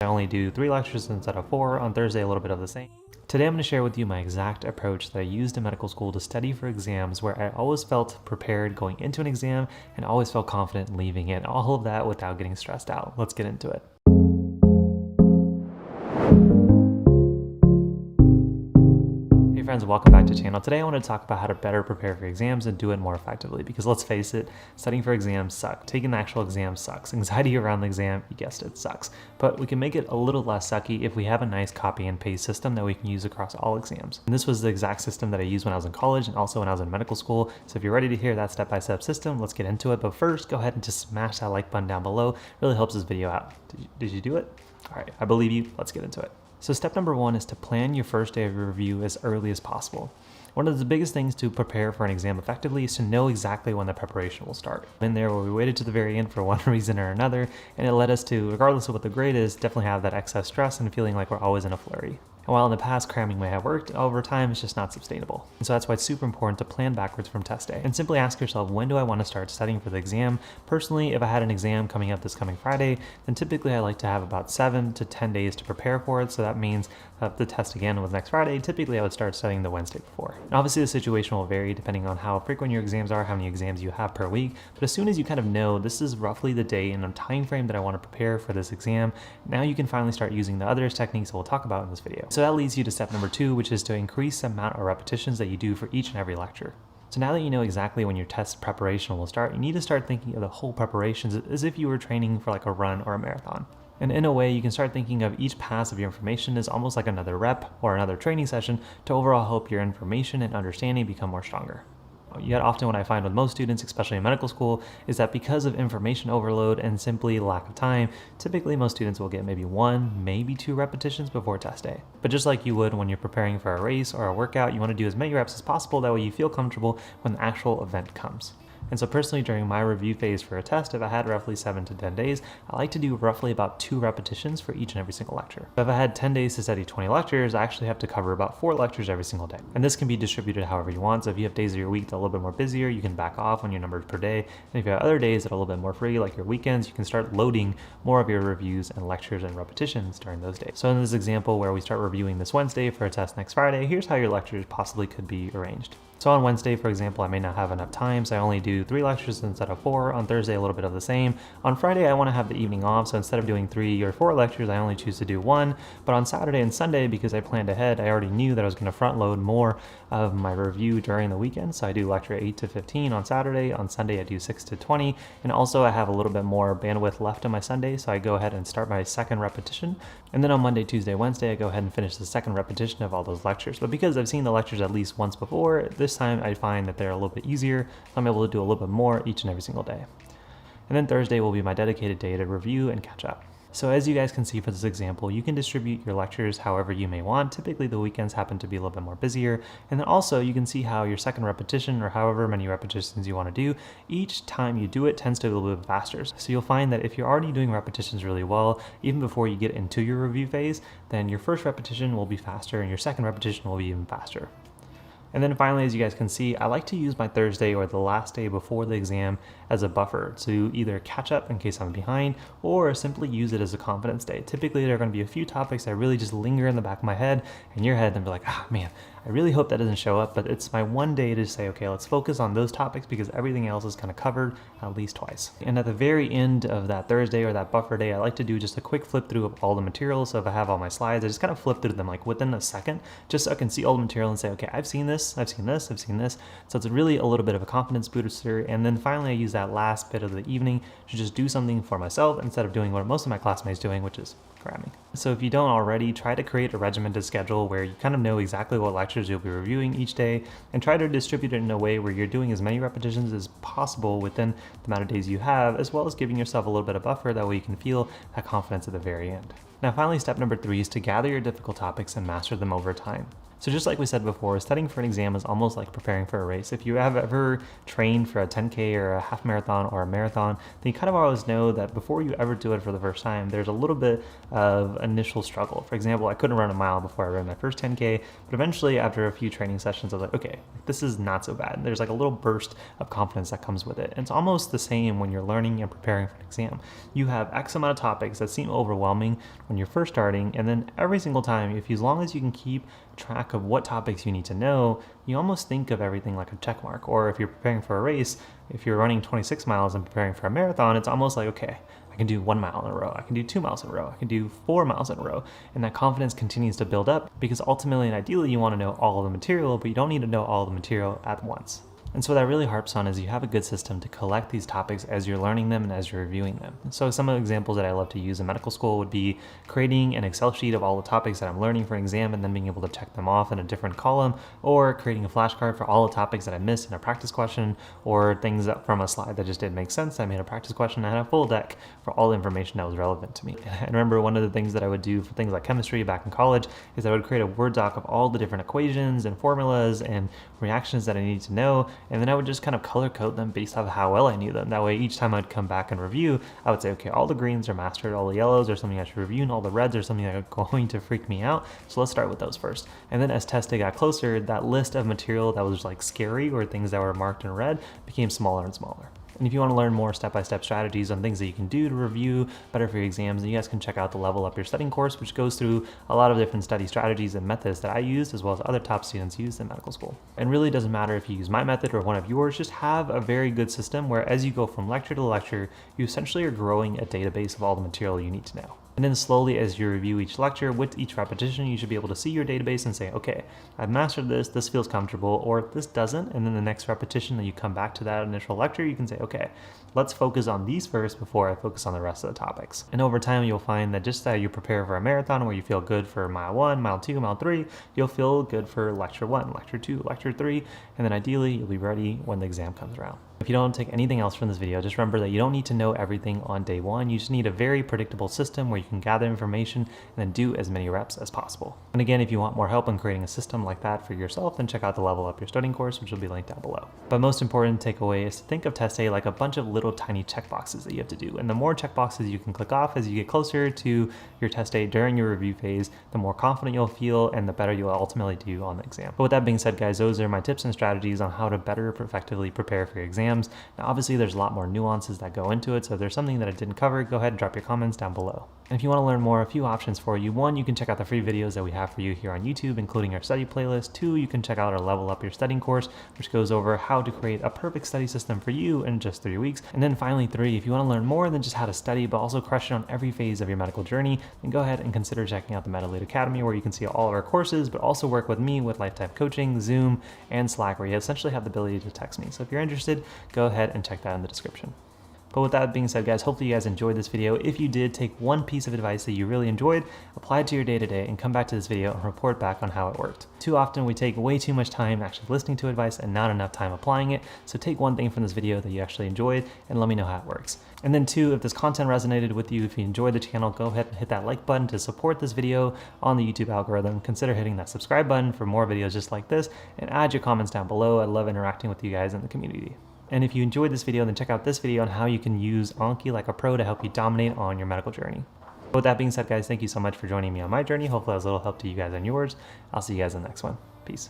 I only do 3 lectures instead of 4, on Thursday a little bit of the same. Today I'm going to share with you my exact approach that I used in medical school to study for exams, where I always felt prepared going into an exam and always felt confident leaving it, all of that without getting stressed out. Let's get into it. Hey friends, welcome back to the channel. Today I want to talk about how to better prepare for exams and do it more effectively, because let's face it, studying for exams sucks. Taking the actual exam sucks. Anxiety around the exam, you guessed it, sucks. But we can make it a little less sucky if we have a nice copy and paste system that we can use across all exams. And this was the exact system that I used when I was in college and also when I was in medical school. So if you're ready to hear that step-by-step system, let's get into it. But first, go ahead and just smash that like button down below. It really helps this video out. Did you do it? All right, I believe you. Let's get into it. So step number 1 is to plan your first day of your review as early as possible. One of the biggest things to prepare for an exam effectively is to know exactly when the preparation will start. In there where we waited to the very end for one reason or another, and it led us to, regardless of what the grade is, definitely have that excess stress and feeling like we're always in a flurry. And while in the past cramming may have worked, over time it's just not sustainable. And so that's why it's super important to plan backwards from test day. And simply ask yourself, when do I want to start studying for the exam? Personally, if I had an exam coming up this coming Friday, then typically I like to have about 7 to 10 days to prepare for it. So that means if the test again was next Friday, typically I would start studying the Wednesday before. And obviously the situation will vary depending on how frequent your exams are, how many exams you have per week. But as soon as you kind of know this is roughly the day and the time frame that I want to prepare for this exam, now you can finally start using the other techniques that we'll talk about in this video. So that leads you to step number 2, which is to increase the amount of repetitions that you do for each and every lecture. So now that you know exactly when your test preparation will start, you need to start thinking of the whole preparations as if you were training for like a run or a marathon. And in a way, you can start thinking of each pass of your information as almost like another rep or another training session to overall help your information and understanding become more stronger. Yet often what I find with most students, especially in medical school, is that because of information overload and simply lack of time, typically most students will get maybe 1, maybe 2 repetitions before test day. But just like you would when you're preparing for a race or a workout, you want to do as many reps as possible, that way you feel comfortable when the actual event comes. And so personally, during my review phase for a test, if I had roughly 7 to 10 days, I like to do roughly about 2 repetitions for each and every single lecture. But if I had 10 days to study 20 lectures, I actually have to cover about 4 lectures every single day. And this can be distributed however you want. So if you have days of your week that are a little bit more busier, you can back off on your numbers per day. And if you have other days that are a little bit more free, like your weekends, you can start loading more of your reviews and lectures and repetitions during those days. So in this example where we start reviewing this Wednesday for a test next Friday, here's how your lectures possibly could be arranged. So on Wednesday, for example, I may not have enough time, so I only do 3 lectures instead of 4. On Thursday, a little bit of the same. On Friday, I want to have the evening off, so instead of doing 3 or 4 lectures, I only choose to do 1. But on Saturday and Sunday, because I planned ahead, I already knew that I was going to front load more of my review during the weekend. So I do lecture 8 to 15 on Saturday. On Sunday, I do 6 to 20. And also I have a little bit more bandwidth left on my Sunday, so I go ahead and start my second repetition. And then on Monday, Tuesday, Wednesday, I go ahead and finish the second repetition of all those lectures. But because I've seen the lectures at least once before, this time I find that they're a little bit easier. I'm able to do a little bit more each and every single day. And then Thursday will be my dedicated day to review and catch up. So as you guys can see for this example, you can distribute your lectures however you may want. Typically the weekends happen to be a little bit more busier. And then also you can see how your second repetition, or however many repetitions you want to do, each time you do it tends to be a little bit faster. So you'll find that if you're already doing repetitions really well, even before you get into your review phase, then your first repetition will be faster and your second repetition will be even faster. And then finally, as you guys can see, I like to use my Thursday or the last day before the exam as a buffer to either catch up in case I'm behind, or simply use it as a confidence day. Typically, there are going to be a few topics that really just linger in the back of my head and your head and be like, ah, man, I really hope that doesn't show up, but it's my one day to say, okay, let's focus on those topics because everything else is kind of covered at least twice. And at the very end of that Thursday or that buffer day, I like to do just a quick flip through of all the materials. So if I have all my slides, I just kind of flip through them like within a second, just so I can see all the material and say, okay, I've seen this, I've seen this, I've seen this. So it's really a little bit of a confidence booster. And then finally, I use that last bit of the evening to just do something for myself instead of doing what most of my classmates doing, which is cramming. So if you don't already, try to create a regimented schedule where you kind of know exactly what lectures you'll be reviewing each day, and try to distribute it in a way where you're doing as many repetitions as possible within the amount of days you have, as well as giving yourself a little bit of buffer, that way you can feel that confidence at the very end. Now finally, step number 3 is to gather your difficult topics and master them over time. So just like we said before, studying for an exam is almost like preparing for a race. If you have ever trained for a 10K or a half marathon or a marathon, then you kind of always know that before you ever do it for the first time, there's a little bit of initial struggle. For example, I couldn't run a mile before I ran my first 10K, but eventually after a few training sessions, I was like, okay, this is not so bad. There's like a little burst of confidence that comes with it. And it's almost the same when you're learning and preparing for an exam. You have X amount of topics that seem overwhelming when you're first starting, and then every single time, as long as you can keep track of what topics you need to know, you almost think of everything like a check mark. Or if you're preparing for a race, if you're running 26 miles and preparing for a marathon, it's almost like, okay, I can do 1 mile in a row, I can do 2 miles in a row, I can do 4 miles in a row. And that confidence continues to build up because ultimately and ideally you want to know all of the material, but you don't need to know all the material at once. And so what that really harps on is you have a good system to collect these topics as you're learning them and as you're reviewing them. So some of the examples that I love to use in medical school would be creating an Excel sheet of all the topics that I'm learning for an exam and then being able to check them off in a different column, or creating a flashcard for all the topics that I missed in a practice question, or things that from a slide that just didn't make sense. I made a practice question and I had a full deck for all the information that was relevant to me. And remember, one of the things that I would do for things like chemistry back in college is I would create a Word doc of all the different equations and formulas and reactions that I needed to know, and then I would just kind of color code them based off of how well I knew them. That way each time I'd come back and review, I would say, okay, all the greens are mastered, all the yellows are something I should review, and all the reds are something that are going to freak me out. So let's start with those first. And then as test day got closer, that list of material that was like scary or things that were marked in red became smaller and smaller. And if you want to learn more step-by-step strategies on things that you can do to review better for your exams, then you guys can check out the Level Up Your Studying course, which goes through a lot of different study strategies and methods that I used, as well as other top students used in medical school. And really doesn't matter if you use my method or one of yours, just have a very good system where as you go from lecture to lecture, you essentially are growing a database of all the material you need to know. And then slowly as you review each lecture, with each repetition, you should be able to see your database and say, okay, I've mastered this feels comfortable, or this doesn't. And then the next repetition that you come back to that initial lecture, you can say, okay, let's focus on these first before I focus on the rest of the topics. And over time, you'll find that just as you prepare for a marathon where you feel good for mile 1, mile 2, mile 3, you'll feel good for lecture 1, lecture 2, lecture 3, and then ideally you'll be ready when the exam comes around. If you don't take anything else from this video, just remember that you don't need to know everything on day 1. You just need a very predictable system where you can gather information and then do as many reps as possible. And again, if you want more help in creating a system like that for yourself, then check out the Level Up Your Studying course, which will be linked down below. But most important takeaway is to think of test day like a bunch of little tiny checkboxes that you have to do. And the more checkboxes you can click off as you get closer to your test day during your review phase, the more confident you'll feel and the better you'll ultimately do on the exam. But with that being said, guys, those are my tips and strategies on how to better effectively prepare for your exams. Now, obviously, there's a lot more nuances that go into it, so if there's something that I didn't cover, go ahead and drop your comments down below. And if you want to learn more, a few options for you. 1, you can check out the free videos that we have for you here on YouTube, including our study playlist. 2, you can check out our Level Up Your Studying course, which goes over how to create a perfect study system for you in just 3 weeks. And then finally, 3, if you want to learn more than just how to study, but also crush it on every phase of your medical journey, then go ahead and consider checking out the MediLead Academy, where you can see all of our courses, but also work with me with lifetime coaching, Zoom, and Slack, where you essentially have the ability to text me. So if you're interested, go ahead and check that in the description. But with that being said, guys, hopefully you guys enjoyed this video. If you did, take one piece of advice that you really enjoyed, apply it to your day-to-day, and come back to this video and report back on how it worked. Too often we take way too much time actually listening to advice and not enough time applying it. So take one thing from this video that you actually enjoyed and let me know how it works. And then 2, if this content resonated with you, if you enjoyed the channel, go ahead and hit that like button to support this video on the YouTube algorithm. Consider hitting that subscribe button for more videos just like this, and add your comments down below. I love interacting with you guys in the community. And if you enjoyed this video, then check out this video on how you can use Anki like a pro to help you dominate on your medical journey. But with that being said, guys, thank you so much for joining me on my journey. Hopefully that was a little help to you guys on yours. I'll see you guys in the next one. Peace.